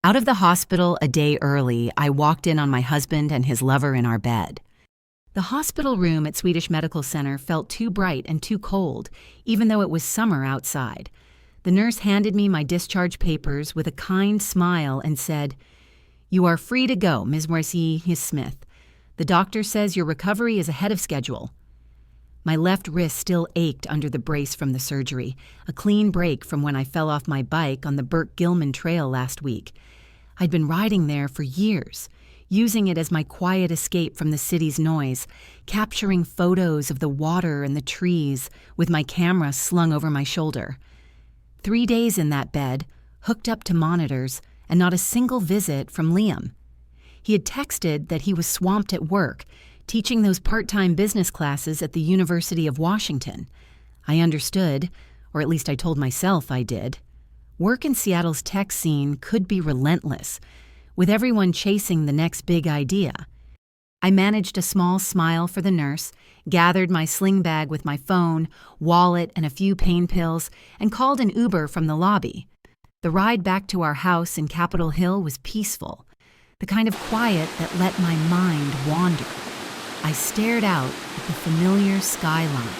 Out of the hospital a day early, I walked in on my husband and his lover in our bed. The hospital room at Swedish Medical Center felt too bright and too cold, even though it was summer outside. The nurse handed me my discharge papers with a kind smile and said, "You are free to go, Ms. Morrissey-Smith. The doctor says your recovery is ahead of schedule." My left wrist still ached under the brace from the surgery, a clean break from when I fell off my bike on the Burke-Gilman Trail last week. I'd been riding there for years, using it as my quiet escape from the city's noise, capturing photos of the water and the trees with my camera slung over my shoulder. 3 days in that bed, hooked up to monitors, and not a single visit from Liam. He had texted that he was swamped at work, teaching those part-time business classes at the University of Washington. I understood, or at least I told myself I did. Work in Seattle's tech scene could be relentless, with everyone chasing the next big idea. I managed a small smile for the nurse, gathered my sling bag with my phone, wallet, and a few pain pills, and called an Uber from the lobby. The ride back to our house in Capitol Hill was peaceful, the kind of quiet that let my mind wander. I stared out at the familiar skyline,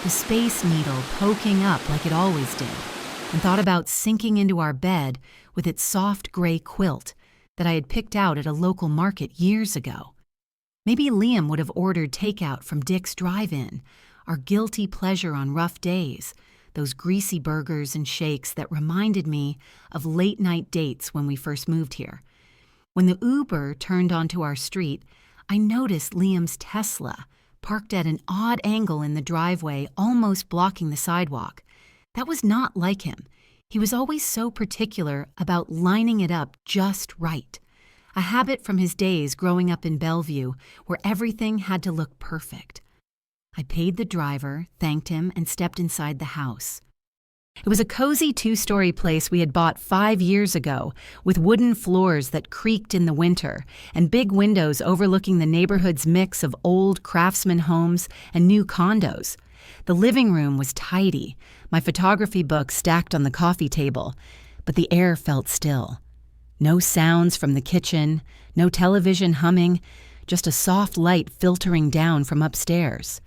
the Space Needle poking up like it always did, and thought about sinking into our bed with its soft gray quilt that I had picked out at a local market years ago. Maybe Liam would have ordered takeout from Dick's Drive-In, our guilty pleasure on rough days, those greasy burgers and shakes that reminded me of late-night dates when we first moved here. When the Uber turned onto our street, I noticed Liam's Tesla, parked at an odd angle in the driveway, almost blocking the sidewalk. That was not like him. He was always so particular about lining it up just right, a habit from his days growing up in Bellevue, where everything had to look perfect. I paid the driver, thanked him, and stepped inside the house. It was a cozy 2-story place we had bought 5 years ago, with wooden floors that creaked in the winter and big windows overlooking the neighborhood's mix of old craftsman homes and new condos. The living room was tidy, my photography book stacked on the coffee table, but the air felt still. No sounds from the kitchen, no television humming, just a soft light filtering down from upstairs.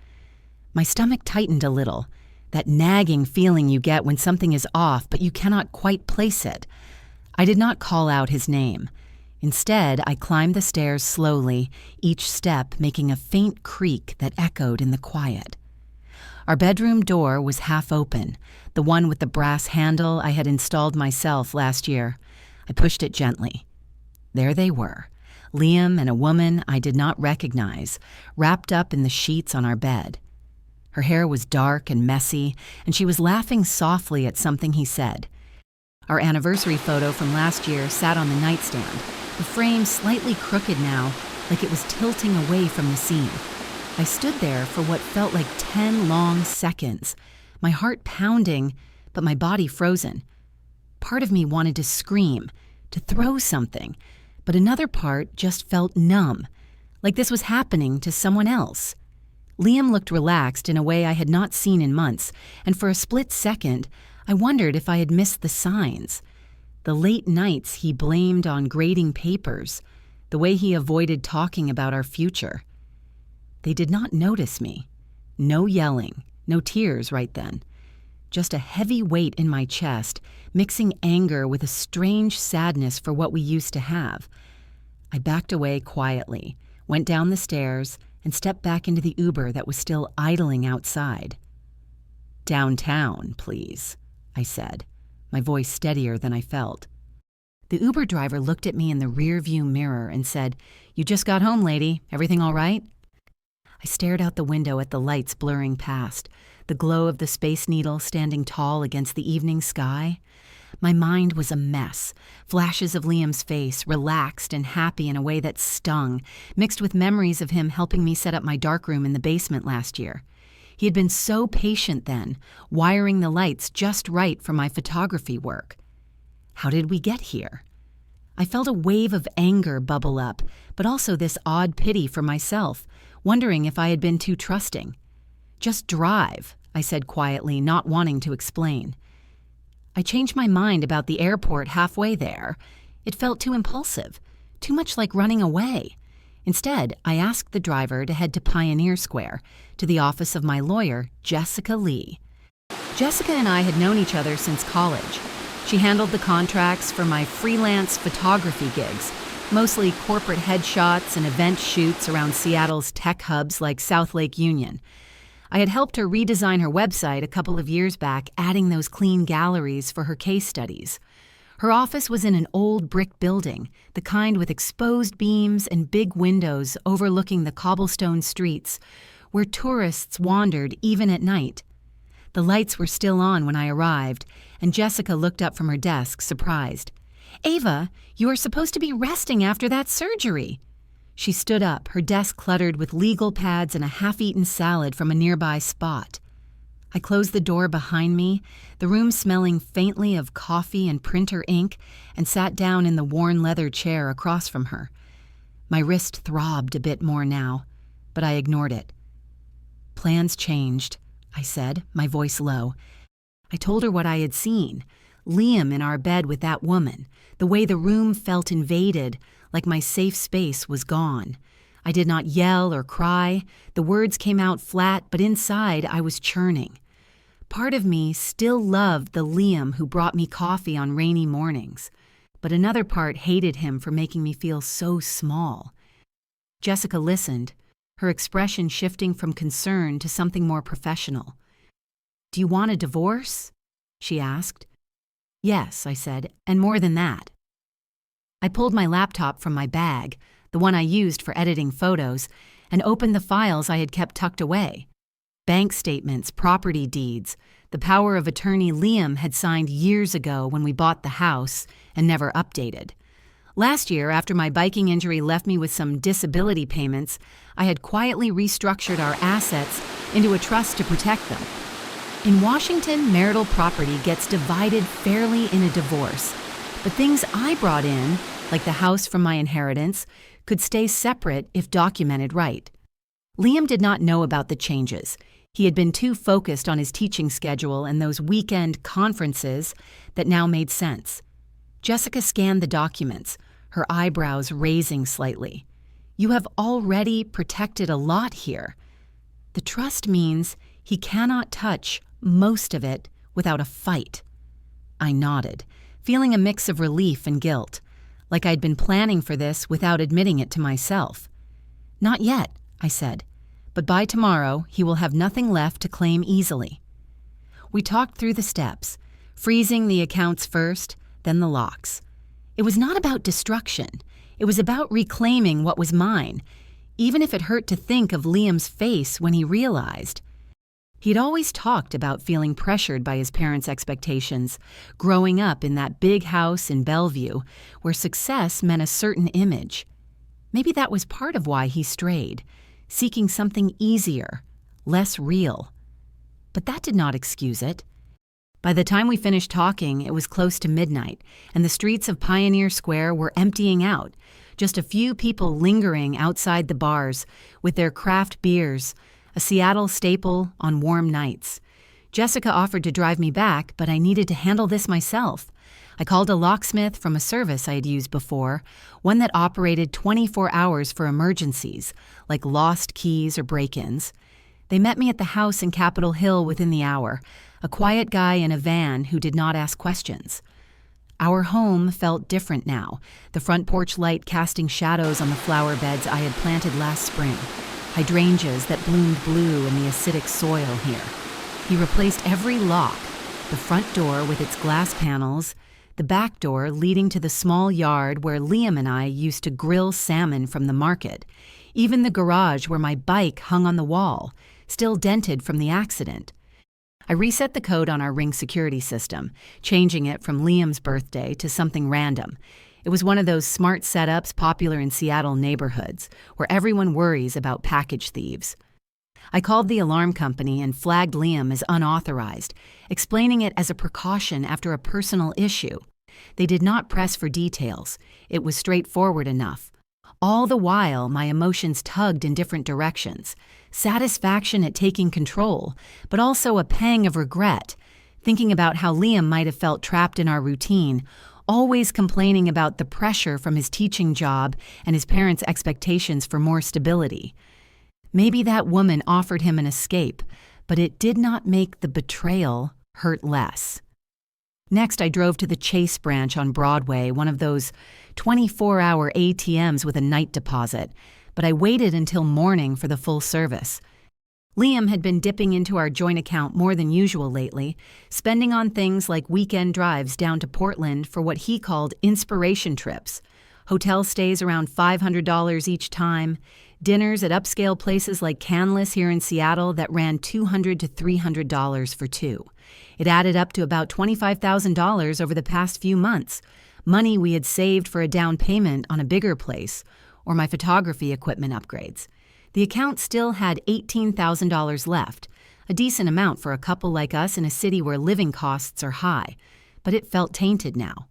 My stomach tightened a little, that nagging feeling you get when something is off but you cannot quite place it. I did not call out his name. Instead, I climbed the stairs slowly, each step making a faint creak that echoed in the quiet. Our bedroom door was half open, the one with the brass handle I had installed myself last year. I pushed it gently. There they were, Liam and a woman I did not recognize, wrapped up in the sheets on our bed. Her hair was dark and messy, and she was laughing softly at something he said. Our anniversary photo from last year sat on the nightstand, the frame slightly crooked now, like it was tilting away from the scene. I stood there for what felt like 10 long seconds, my heart pounding, but my body frozen. Part of me wanted to scream, to throw something, but another part just felt numb, like this was happening to someone else. Liam looked relaxed in a way I had not seen in months, and for a split second, I wondered if I had missed the signs. The late nights he blamed on grading papers, the way he avoided talking about our future. They did not notice me. No yelling, no tears right then. Just a heavy weight in my chest, mixing anger with a strange sadness for what we used to have. I backed away quietly, went down the stairs, and stepped back into the Uber that was still idling outside. "Downtown, please," I said, my voice steadier than I felt. The Uber driver looked at me in the rearview mirror and said, "You just got home, lady. Everything all right?" I stared out the window at the lights blurring past, the glow of the Space Needle standing tall against the evening sky. My mind was a mess, flashes of Liam's face, relaxed and happy in a way that stung, mixed with memories of him helping me set up my darkroom in the basement last year. He had been so patient then, wiring the lights just right for my photography work. How did we get here? I felt a wave of anger bubble up, but also this odd pity for myself, wondering if I had been too trusting. "Just drive," I said quietly, not wanting to explain. I changed my mind about the airport halfway there. It felt too impulsive, too much like running away. Instead, I asked the driver to head to Pioneer Square, to the office of my lawyer, Jessica Lee. Jessica and I had known each other since college. She handled the contracts for my freelance photography gigs, mostly corporate headshots and event shoots around Seattle's tech hubs like South Lake Union. I had helped her redesign her website a couple of years back, adding those clean galleries for her case studies. Her office was in an old brick building, the kind with exposed beams and big windows overlooking the cobblestone streets, where tourists wandered even at night. The lights were still on when I arrived, and Jessica looked up from her desk, surprised. "Ava, you are supposed to be resting after that surgery." She stood up, her desk cluttered with legal pads and a half-eaten salad from a nearby spot. I closed the door behind me, the room smelling faintly of coffee and printer ink, and sat down in the worn leather chair across from her. My wrist throbbed a bit more now, but I ignored it. "Plans changed," I said, my voice low. I told her what I had seen. Liam in our bed with that woman, the way the room felt invaded, like my safe space was gone. I did not yell or cry. The words came out flat, but inside I was churning. Part of me still loved the Liam who brought me coffee on rainy mornings, but another part hated him for making me feel so small. Jessica listened, her expression shifting from concern to something more professional. "Do you want a divorce?" she asked. "Yes," I said, "and more than that." I pulled my laptop from my bag, the one I used for editing photos, and opened the files I had kept tucked away. Bank statements, property deeds, the power of attorney Liam had signed years ago when we bought the house and never updated. Last year, after my biking injury left me with some disability payments, I had quietly restructured our assets into a trust to protect them. In Washington, marital property gets divided fairly in a divorce, but things I brought in, like the house from my inheritance, could stay separate if documented right. Liam did not know about the changes. He had been too focused on his teaching schedule and those weekend conferences that now made sense. Jessica scanned the documents, her eyebrows raising slightly. "You have already protected a lot here. The trust means he cannot touch most of it without a fight." I nodded, feeling a mix of relief and guilt, like I'd been planning for this without admitting it to myself. "Not yet," I said, "but by tomorrow he will have nothing left to claim easily." We talked through the steps, freezing the accounts first, then the locks. It was not about destruction. It was about reclaiming what was mine, even if it hurt to think of Liam's face when he realized. He'd always talked about feeling pressured by his parents' expectations, growing up in that big house in Bellevue, where success meant a certain image. Maybe that was part of why he strayed, seeking something easier, less real. But that did not excuse it. By the time we finished talking, it was close to midnight, and the streets of Pioneer Square were emptying out, just a few people lingering outside the bars with their craft beers, a Seattle staple on warm nights. Jessica offered to drive me back, but I needed to handle this myself. I called a locksmith from a service I had used before, one that operated 24 hours for emergencies, like lost keys or break-ins. They met me at the house in Capitol Hill within the hour, a quiet guy in a van who did not ask questions. Our home felt different now, the front porch light casting shadows on the flower beds I had planted last spring, hydrangeas that bloomed blue in the acidic soil here. He replaced every lock, the front door with its glass panels, the back door leading to the small yard where Liam and I used to grill salmon from the market, even the garage where my bike hung on the wall, still dented from the accident. I reset the code on our Ring security system, changing it from Liam's birthday to something random. It was one of those smart setups popular in Seattle neighborhoods, where everyone worries about package thieves. I called the alarm company and flagged Liam as unauthorized, explaining it as a precaution after a personal issue. They did not press for details. It was straightforward enough. All the while, my emotions tugged in different directions. Satisfaction at taking control, but also a pang of regret, thinking about how Liam might have felt trapped in our routine, always complaining about the pressure from his teaching job and his parents' expectations for more stability. Maybe that woman offered him an escape, but it did not make the betrayal hurt less. Next, I drove to the Chase branch on Broadway, one of those 24-hour ATMs with a night deposit, but I waited until morning for the full service. Liam had been dipping into our joint account more than usual lately, spending on things like weekend drives down to Portland for what he called inspiration trips, hotel stays around $500 each time, dinners at upscale places like Canlis here in Seattle that ran $200 to $300 for two. It added up to about $25,000 over the past few months, money we had saved for a down payment on a bigger place or my photography equipment upgrades. The account still had $18,000 left, a decent amount for a couple like us in a city where living costs are high, but it felt tainted now.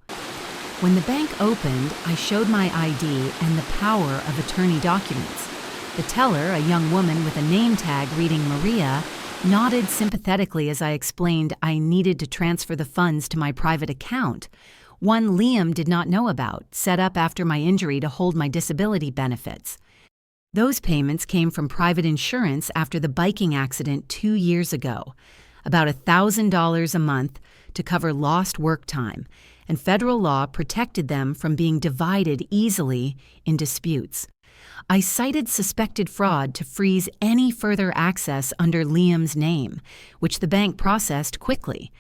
When the bank opened, I showed my ID and the power of attorney documents. The teller, a young woman with a name tag reading Maria, nodded sympathetically as I explained I needed to transfer the funds to my private account, one Liam did not know about, set up after my injury to hold my disability benefits. Those payments came from private insurance after the biking accident 2 years ago, about $1,000 a month to cover lost work time, and federal law protected them from being divided easily in disputes. I cited suspected fraud to freeze any further access under Liam's name, which the bank processed quickly.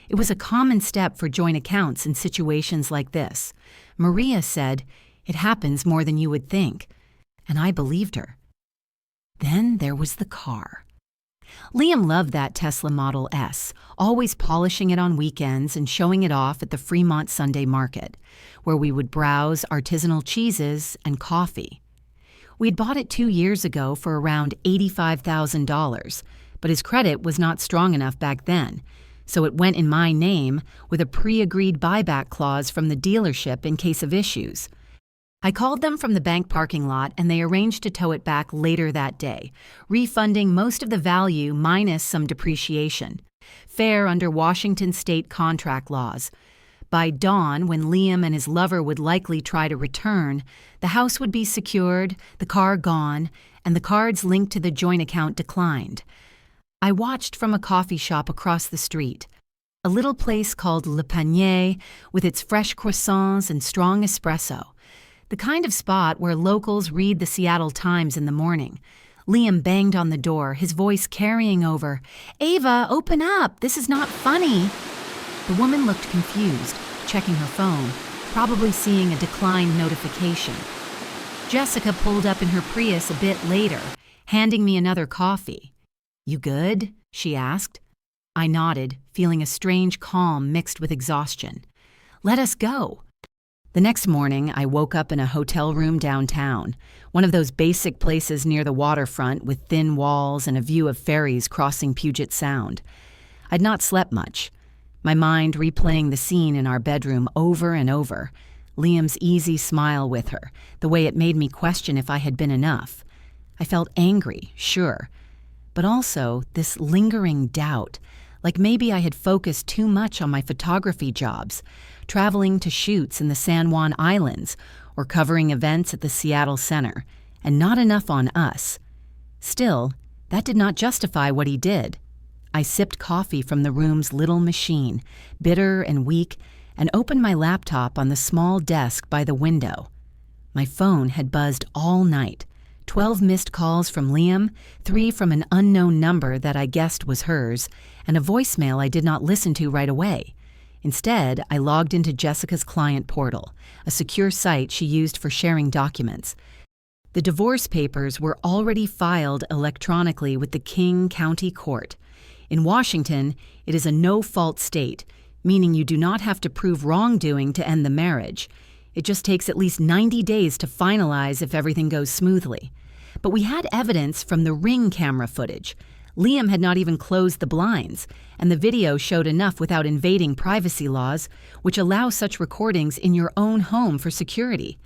It was a common step for joint accounts in situations like this. Maria said, "It happens more than you would think." And I believed her. Then there was the car. Liam loved that Tesla Model S, always polishing it on weekends and showing it off at the Fremont Sunday Market, where we would browse artisanal cheeses and coffee. We had bought it 2 years ago for around $85,000, but his credit was not strong enough back then, so it went in my name with a pre-agreed buyback clause from the dealership in case of issues. I called them from the bank parking lot and they arranged to tow it back later that day, refunding most of the value minus some depreciation. Fair under Washington state contract laws. By dawn, when Liam and his lover would likely try to return, the house would be secured, the car gone, and the cards linked to the joint account declined. I watched from a coffee shop across the street, a little place called Le Panier with its fresh croissants and strong espresso. The kind of spot where locals read the Seattle Times in the morning. Liam banged on the door, his voice carrying over. "Ava, open up! This is not funny!" The woman looked confused, checking her phone, probably seeing a decline notification. Jessica pulled up in her Prius a bit later, handing me another coffee. "You good?" she asked. I nodded, feeling a strange calm mixed with exhaustion. "Let us go." The next morning, I woke up in a hotel room downtown, one of those basic places near the waterfront with thin walls and a view of ferries crossing Puget Sound. I'd not slept much, my mind replaying the scene in our bedroom over and over, Liam's easy smile with her, the way it made me question if I had been enough. I felt angry, sure, but also this lingering doubt, like maybe I had focused too much on my photography jobs, traveling to shoots in the San Juan Islands or covering events at the Seattle Center, and not enough on us. Still, that did not justify what he did. I sipped coffee from the room's little machine, bitter and weak, and opened my laptop on the small desk by the window. My phone had buzzed all night, 12 missed calls from Liam, 3 from an unknown number that I guessed was hers, and a voicemail I did not listen to right away. Instead, I logged into Jessica's client portal, a secure site she used for sharing documents. The divorce papers were already filed electronically with the King County Court. In Washington, it is a no-fault state, meaning you do not have to prove wrongdoing to end the marriage. It just takes at least 90 days to finalize if everything goes smoothly. But we had evidence from the Ring camera footage. Liam had not even closed the blinds, and the video showed enough without invading privacy laws, which allow such recordings in your own home for security.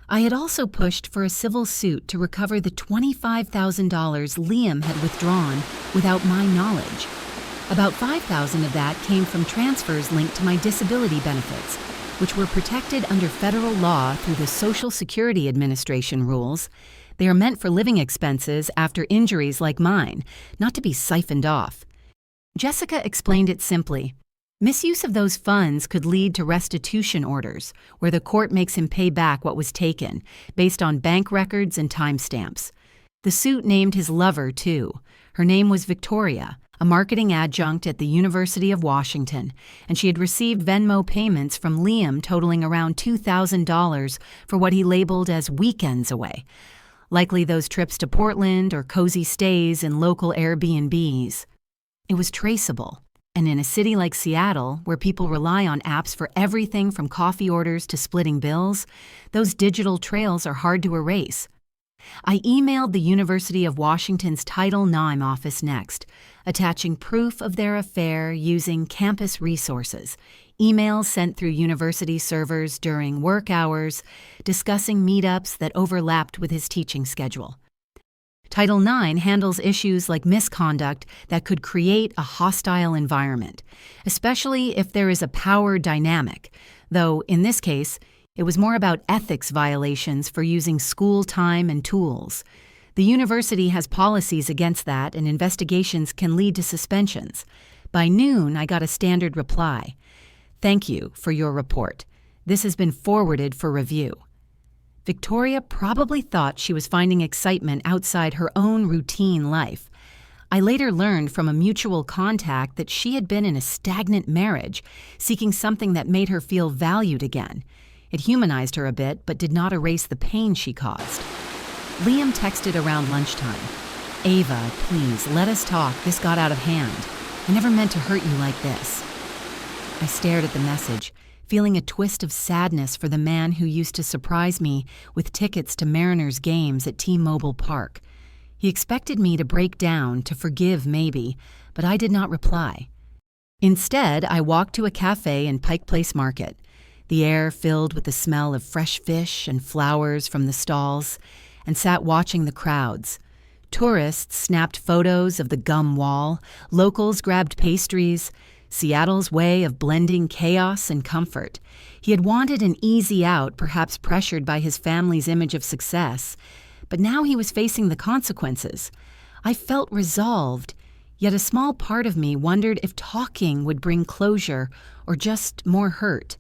I had also pushed for a civil suit to recover the $25,000 Liam had withdrawn without my knowledge. About $5,000 of that came from transfers linked to my disability benefits, which were protected under federal law through the Social Security Administration rules. They are meant for living expenses after injuries like mine, not to be siphoned off. Jessica explained it simply. Misuse of those funds could lead to restitution orders, where the court makes him pay back what was taken, based on bank records and timestamps. The suit named his lover, too. Her name was Victoria, a marketing adjunct at the University of Washington, and she had received Venmo payments from Liam totaling around $2,000 for what he labeled as weekends away. Likely those trips to Portland or cozy stays in local Airbnbs. It was traceable, and in a city like Seattle, where people rely on apps for everything from coffee orders to splitting bills, those digital trails are hard to erase. I emailed the University of Washington's Title IX office next, attaching proof of their affair using campus resources, emails sent through university servers during work hours, discussing meetups that overlapped with his teaching schedule. Title IX handles issues like misconduct that could create a hostile environment, especially if there is a power dynamic, though in this case, it was more about ethics violations for using school time and tools. The university has policies against that, and investigations can lead to suspensions. By noon, I got a standard reply. Thank you for your report. This has been forwarded for review. Victoria probably thought she was finding excitement outside her own routine life. I later learned from a mutual contact that she had been in a stagnant marriage, seeking something that made her feel valued again. It humanized her a bit, but did not erase the pain she caused. Liam texted around lunchtime. Ava, please, let us talk. This got out of hand. I never meant to hurt you like this. I stared at the message, feeling a twist of sadness for the man who used to surprise me with tickets to Mariners games at T-Mobile Park. He expected me to break down, to forgive maybe, but I did not reply. Instead, I walked to a cafe in Pike Place Market. The air filled with the smell of fresh fish and flowers from the stalls, and sat watching the crowds. Tourists snapped photos of the gum wall, locals grabbed pastries, Seattle's way of blending chaos and comfort. He had wanted an easy out, perhaps pressured by his family's image of success, but now he was facing the consequences. I felt resolved, yet a small part of me wondered if talking would bring closure or just more hurt.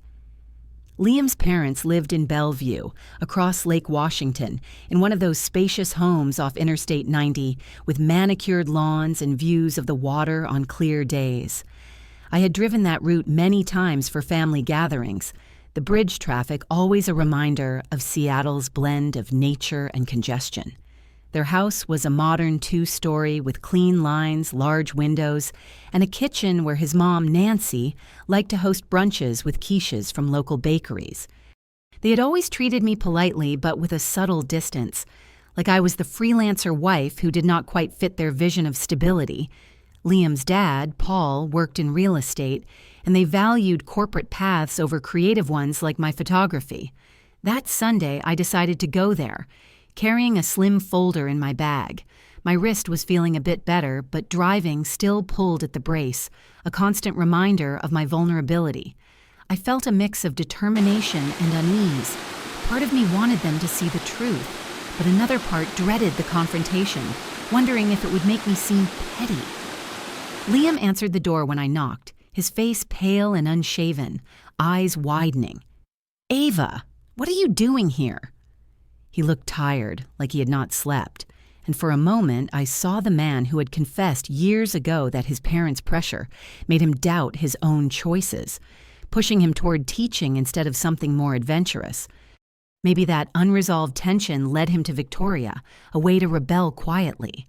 Liam's parents lived in Bellevue, across Lake Washington, in one of those spacious homes off Interstate 90 with manicured lawns and views of the water on clear days. I had driven that route many times for family gatherings, the bridge traffic always a reminder of Seattle's blend of nature and congestion. Their house was a modern 2-story with clean lines, large windows, and a kitchen where his mom, Nancy, liked to host brunches with quiches from local bakeries. They had always treated me politely but with a subtle distance, like I was the freelancer wife who did not quite fit their vision of stability. Liam's dad, Paul, worked in real estate, and they valued corporate paths over creative ones like my photography. That Sunday, I decided to go there, carrying a slim folder in my bag. My wrist was feeling a bit better, but driving still pulled at the brace, a constant reminder of my vulnerability. I felt a mix of determination and unease. Part of me wanted them to see the truth, but another part dreaded the confrontation, wondering if it would make me seem petty. Liam answered the door when I knocked, his face pale and unshaven, eyes widening. Ava, what are you doing here? He looked tired, like he had not slept, and for a moment I saw the man who had confessed years ago that his parents' pressure made him doubt his own choices, pushing him toward teaching instead of something more adventurous. Maybe that unresolved tension led him to Victoria, a way to rebel quietly.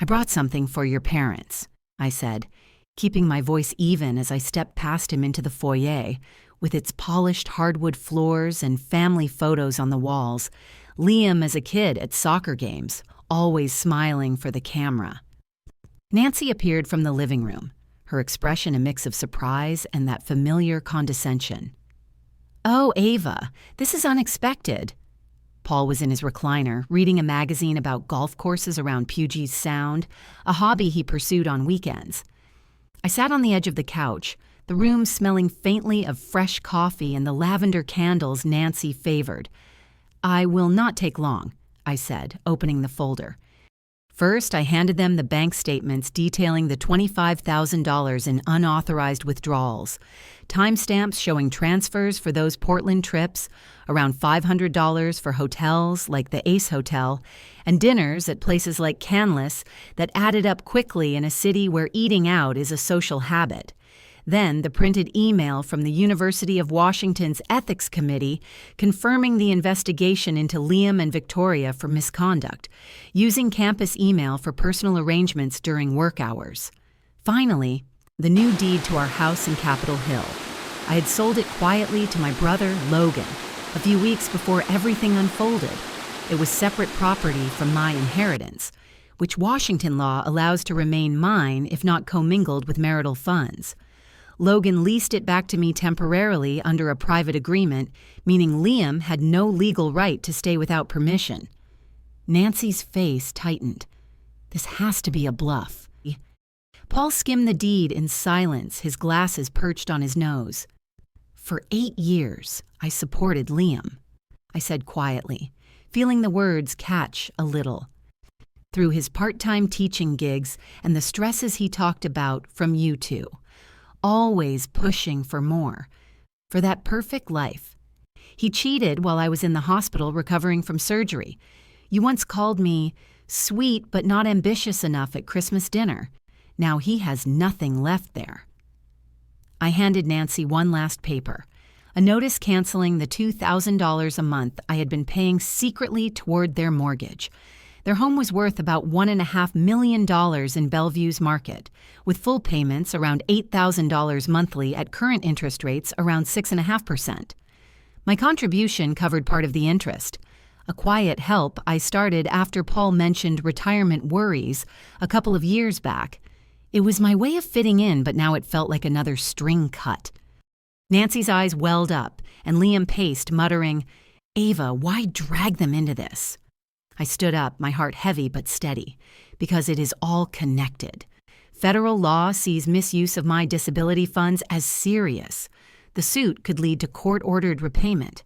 I brought something for your parents, I said, keeping my voice even as I stepped past him into the foyer, with its polished hardwood floors and family photos on the walls, Liam as a kid at soccer games, always smiling for the camera. Nancy appeared from the living room, her expression a mix of surprise and that familiar condescension. Oh, Ava, this is unexpected. Paul was in his recliner, reading a magazine about golf courses around Puget Sound, a hobby he pursued on weekends. I sat on the edge of the couch, the room smelling faintly of fresh coffee and the lavender candles Nancy favored. "I will not take long," I said, opening the folder. First, I handed them the bank statements detailing the $25,000 in unauthorized withdrawals, timestamps showing transfers for those Portland trips, around $500 for hotels like the Ace Hotel, and dinners at places like Canlis that added up quickly in a city where eating out is a social habit. Then the printed email from the University of Washington's Ethics Committee confirming the investigation into Liam and Victoria for misconduct, using campus email for personal arrangements during work hours. Finally, the new deed to our house in Capitol Hill. I had sold it quietly to my brother, Logan, a few weeks before everything unfolded. It was separate property from my inheritance, which Washington law allows to remain mine if not commingled with marital funds. Logan leased it back to me temporarily under a private agreement, meaning Liam had no legal right to stay without permission. Nancy's face tightened. This has to be a bluff. Paul skimmed the deed in silence, his glasses perched on his nose. "For 8 years, I supported Liam," I said quietly, feeling the words catch a little. "Through his part-time teaching gigs and the stresses he talked about from you two. Always pushing for more, for that perfect life. He cheated while I was in the hospital recovering from surgery. You once called me sweet but not ambitious enough at Christmas dinner. Now he has nothing left there." I handed Nancy one last paper, a notice canceling the $2,000 a month I had been paying secretly toward their mortgage. Their home was worth about $1.5 million in Bellevue's market, with full payments around $8,000 monthly at current interest rates around 6.5%. My contribution covered part of the interest, a quiet help I started after Paul mentioned retirement worries a couple of years back. It was my way of fitting in, but now it felt like another string cut. Nancy's eyes welled up, and Liam paced, muttering, "Ava, why drag them into this?" I stood up, my heart heavy but steady, because it is all connected. Federal law sees misuse of my disability funds as serious. The suit could lead to court-ordered repayment.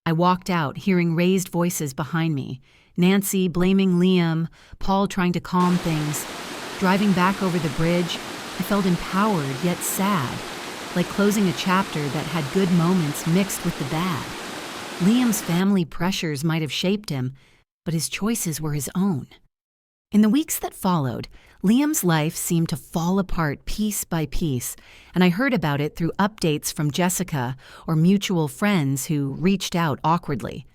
I walked out, hearing raised voices behind me, Nancy blaming Liam, Paul trying to calm things. Driving back over the bridge, I felt empowered yet sad, like closing a chapter that had good moments mixed with the bad. Liam's family pressures might have shaped him, but his choices were his own. In the weeks that followed, Liam's life seemed to fall apart piece by piece, and I heard about it through updates from Jessica or mutual friends who reached out awkwardly.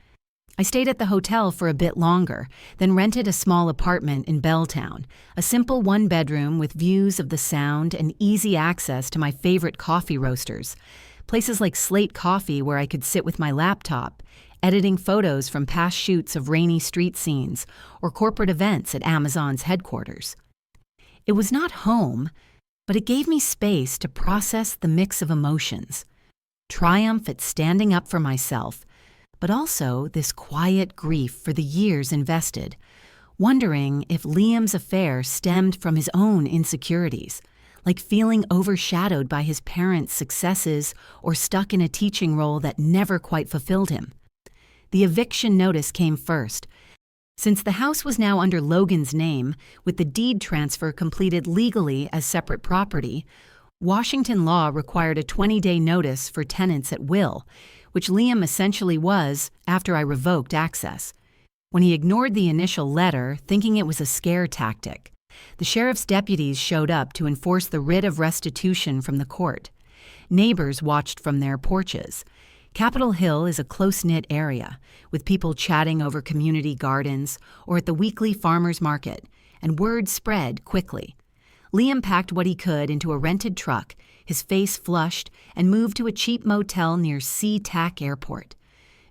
I stayed at the hotel for a bit longer, then rented a small apartment in Belltown, a simple one-bedroom with views of the Sound and easy access to my favorite coffee roasters, places like Slate Coffee where I could sit with my laptop, editing photos from past shoots of rainy street scenes or corporate events at Amazon's headquarters. It was not home, but it gave me space to process the mix of emotions. Triumph at standing up for myself, but also this quiet grief for the years invested, wondering if Liam's affair stemmed from his own insecurities, like feeling overshadowed by his parents' successes or stuck in a teaching role that never quite fulfilled him. The eviction notice came first. Since the house was now under Logan's name, with the deed transfer completed legally as separate property, Washington law required a 20-day notice for tenants at will, which Liam essentially was after I revoked access. When he ignored the initial letter, thinking it was a scare tactic, the sheriff's deputies showed up to enforce the writ of restitution from the court. Neighbors watched from their porches. Capitol Hill is a close-knit area, with people chatting over community gardens or at the weekly farmers market, and word spread quickly. Liam packed what he could into a rented truck, his face flushed, and moved to a cheap motel near SeaTac Airport.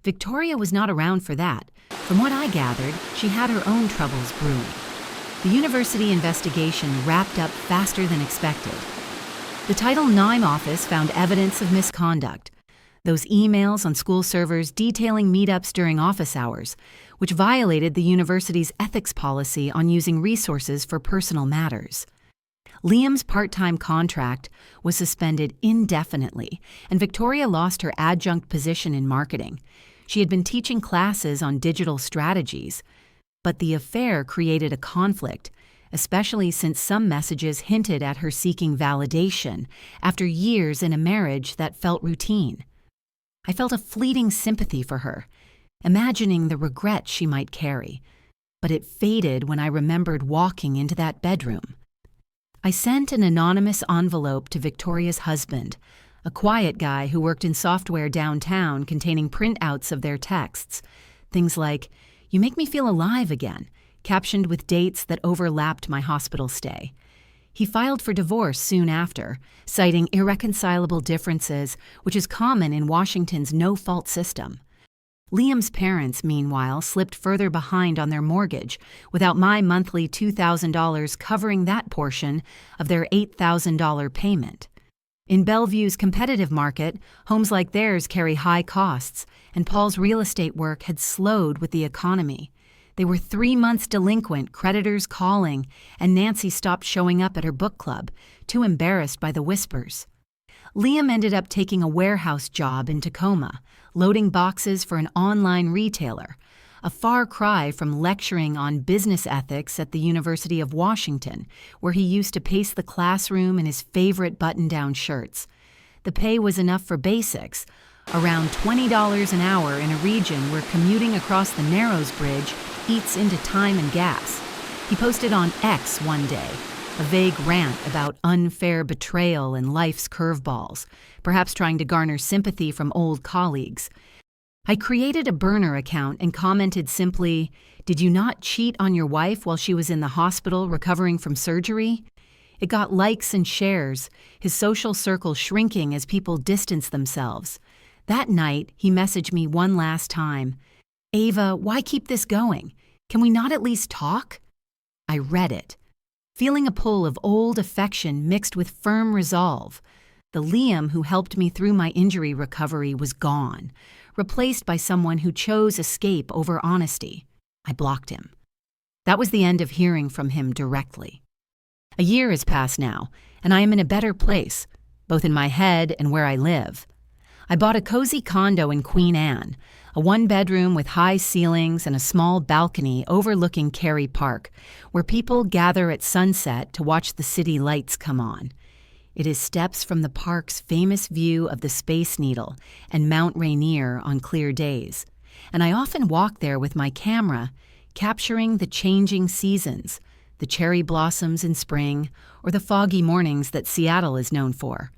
Victoria was not around for that. From what I gathered, she had her own troubles brewing. The university investigation wrapped up faster than expected. The Title IX office found evidence of misconduct. Those emails on school servers detailing meetups during office hours, which violated the university's ethics policy on using resources for personal matters. Liam's part-time contract was suspended indefinitely, and Victoria lost her adjunct position in marketing. She had been teaching classes on digital strategies, but the affair created a conflict, especially since some messages hinted at her seeking validation after years in a marriage that felt routine. I felt a fleeting sympathy for her, imagining the regret she might carry, but it faded when I remembered walking into that bedroom. I sent an anonymous envelope to Victoria's husband, a quiet guy who worked in software downtown containing printouts of their texts. Things like, "You make me feel alive again," captioned with dates that overlapped my hospital stay. He filed for divorce soon after, citing irreconcilable differences, which is common in Washington's no-fault system. Liam's parents, meanwhile, slipped further behind on their mortgage, without my monthly $2,000 covering that portion of their $8,000 payment. In Bellevue's competitive market, homes like theirs carry high costs, and Paul's real estate work had slowed with the economy. They were 3 months delinquent, creditors calling, and Nancy stopped showing up at her book club, too embarrassed by the whispers. Liam ended up taking a warehouse job in Tacoma, loading boxes for an online retailer, a far cry from lecturing on business ethics at the University of Washington, where he used to pace the classroom in his favorite button-down shirts. The pay was enough for basics, around $20 an hour in a region where commuting across the Narrows Bridge eats into time and gas. He posted on X one day, a vague rant about unfair betrayal and life's curveballs, perhaps trying to garner sympathy from old colleagues. I created a burner account and commented simply, "Did you not cheat on your wife while she was in the hospital recovering from surgery?" It got likes and shares, his social circle shrinking as people distanced themselves. That night, he messaged me one last time, "Ava, why keep this going? Can we not at least talk?" I read it, feeling a pull of old affection mixed with firm resolve. The Liam who helped me through my injury recovery was gone, replaced by someone who chose escape over honesty. I blocked him. That was the end of hearing from him directly. A year has passed now, and I am in a better place, both in my head and where I live. I bought a cozy condo in Queen Anne, a one-bedroom with high ceilings and a small balcony overlooking Cary Park, where people gather at sunset to watch the city lights come on. It is steps from the park's famous view of the Space Needle and Mount Rainier on clear days, and I often walk there with my camera, capturing the changing seasons, the cherry blossoms in spring, or the foggy mornings that Seattle is known for.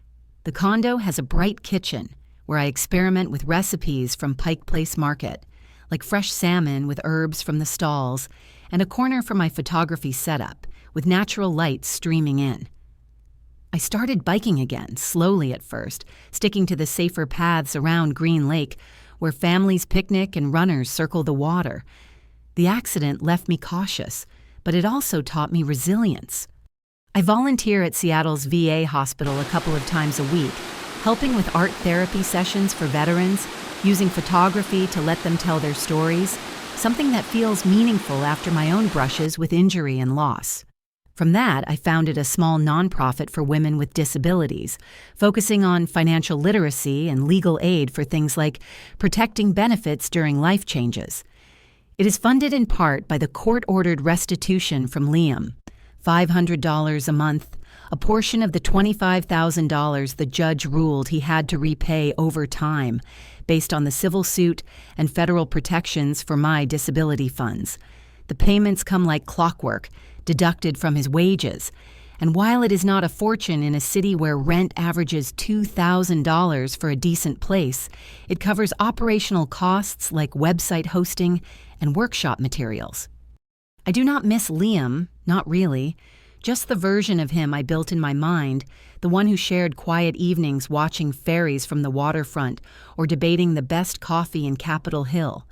The condo has a bright kitchen, where I experiment with recipes from Pike Place Market, like fresh salmon with herbs from the stalls, and a corner for my photography setup, with natural light streaming in. I started biking again, slowly at first, sticking to the safer paths around Green Lake, where families picnic and runners circle the water. The accident left me cautious, but it also taught me resilience. I volunteer at Seattle's VA hospital a couple of times a week, helping with art therapy sessions for veterans, using photography to let them tell their stories, something that feels meaningful after my own brushes with injury and loss. From that, I founded a small nonprofit for women with disabilities, focusing on financial literacy and legal aid for things like protecting benefits during life changes. It is funded in part by the court-ordered restitution from Liam, $500 a month, a portion of the $25,000 the judge ruled he had to repay over time, based on the civil suit and federal protections for my disability funds. The payments come like clockwork, deducted from his wages, and while it is not a fortune in a city where rent averages $2,000 for a decent place, it covers operational costs like website hosting and workshop materials. I do not miss Liam, not really. Just the version of him I built in my mind, the one who shared quiet evenings watching ferries from the waterfront or debating the best coffee in Capitol Hill.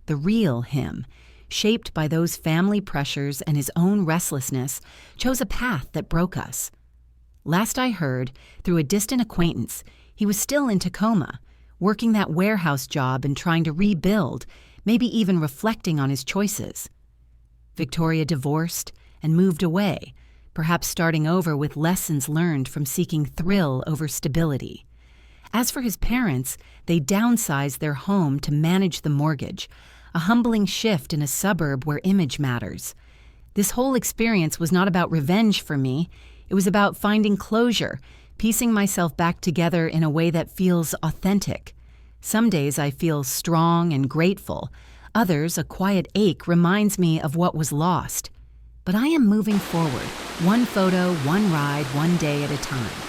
The real him, shaped by those family pressures and his own restlessness, chose a path that broke us. Last I heard, through a distant acquaintance, he was still in Tacoma, working that warehouse job and trying to rebuild, maybe even reflecting on his choices. Victoria divorced and moved away, perhaps starting over with lessons learned from seeking thrill over stability. As for his parents, they downsized their home to manage the mortgage, a humbling shift in a suburb where image matters. This whole experience was not about revenge for me. It was about finding closure, piecing myself back together in a way that feels authentic. Some days I feel strong and grateful. Others, a quiet ache reminds me of what was lost. But I am moving forward, one photo, one ride, one day at a time.